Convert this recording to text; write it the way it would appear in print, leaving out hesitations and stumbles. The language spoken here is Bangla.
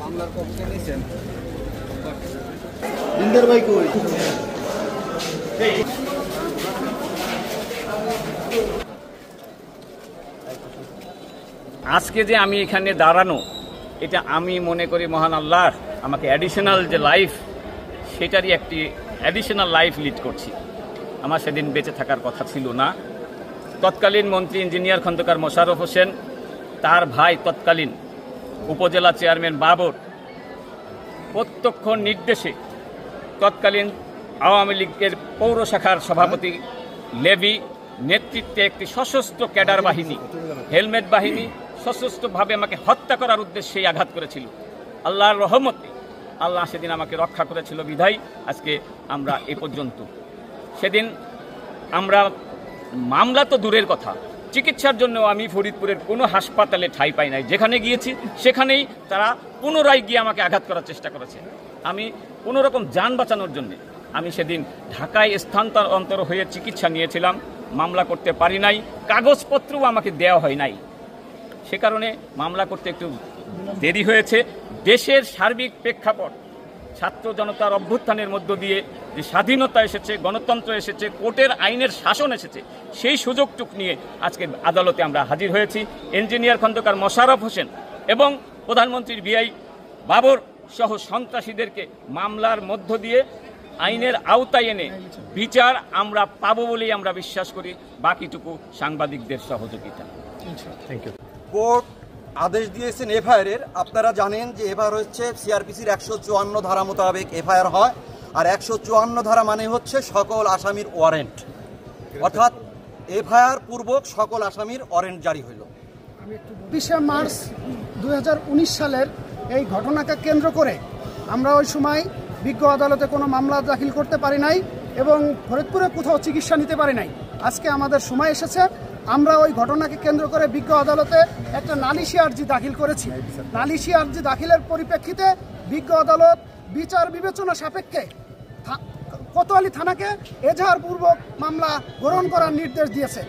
মামলার কপিটা নিয়েছেন? ইন্দার ভাই কই? আজকে যে আমি এখানে দাঁড়ানো, এটা আমি মনে করি মহান আল্লাহ আমাকে অ্যাডিশনাল যে লাইফ, সেটারই একটি অ্যাডিশনাল লাইফ লিড করছি। আমার সেদিন বেঁচে থাকার কথা ছিল না। তৎকালীন মন্ত্রী ইঞ্জিনিয়ার খন্দকার মোশাররফ হোসেন, তার ভাই তৎকালীন উপজেলা চেয়ারম্যান বাবর প্রত্যক্ষ নির্দেশে তৎকালীন আওয়ামী লীগের পৌর শাখার সভাপতি লেভি নেতৃত্বে একটি সশস্ত্র ক্যাডার বাহিনী, হেলমেট বাহিনী সশস্ত্রভাবে আমাকে হত্যা করার উদ্দেশ্যে আঘাত করেছিল। আল্লাহর রহমতে আল্লাহ সেদিন আমাকে রক্ষা করেছিল বিধায় আজকে আমরা এ পর্যন্ত। সেদিন আমরা মামলা তো দূরের কথা, চিকিৎসার জন্য আমি ফরিদপুরের কোনো হাসপাতালে ঠাঁই পাই নাই। যেখানে গিয়েছি সেখানেই তারা পুনরায় গিয়ে আমাকে আঘাত করার চেষ্টা করেছে। আমি কোনোরকম যান বাঁচানোর জন্যে আমি সেদিন ঢাকায় স্থানান্তর হয়ে চিকিৎসা নিয়েছিলাম, মামলা করতে পারি নাই, কাগজপত্রও আমাকে দেওয়া হয় নাই। সে কারণে মামলা করতে একটু দেরি হয়েছে। দেশের সার্বিক প্রেক্ষাপট, ছাত্র জনতার অভ্যুত্থানের মধ্য দিয়ে যে স্বাধীনতা এসেছে, গণতন্ত্র এসেছে, কোর্টের আইনের শাসন এসেছে, সেই সুযোগটুক নিয়ে আজকে আদালতে আমরা হাজির হয়েছি। ইঞ্জিনিয়ার খন্দকার মোশাররফ হোসেন এবং প্রধানমন্ত্রীর ভিআই বাবর সহ সন্ত্রাসীদেরকে মামলার মধ্য দিয়ে আইনের আওতায় এনে বিচার আমরা পাবো বলেই আমরা বিশ্বাস করি। বাকিটুকু সাংবাদিকদের সহযোগিতা। Thank you. কোর্ট আদেশ দিয়েছেন এফআইআর। আপনারা জানেন যে এফআইআর হচ্ছে সিআরপিসির 154 ধারা মোতাবেক এফআইআর হয়, আর 154 ধারা মানে হচ্ছে সকল আসামির ওয়ারেন্ট, অর্থাৎ এফআইআর পূর্বক সকল আসামির ওয়ারেন্ট জারি হইল। 20 মার্চ 2019 সালের এই ঘটনাকে কেন্দ্র করে আমরা ওই সময় বিজ্ঞ আদালতে কোনো মামলা দাখিল করতে পারি নাই এবং ফরিদপুরে কোথাও চিকিৎসা নিতে পারি নাই। আজকে আমাদের সময় এসেছে, আমরা ওই ঘটনাকে কেন্দ্র করে বিজ্ঞ আদালতে একটা নালিশি আর্জি দাখিল করেছি। নালিশি আর্জি দাখিলের পরিপ্রেক্ষিতে বিজ্ঞ আদালত বিচার বিবেচনা সাপেক্ষে কোতোয়ালি থানাকে এজাহারপূর্বক মামলা গ্রহণ করার নির্দেশ দিয়েছে।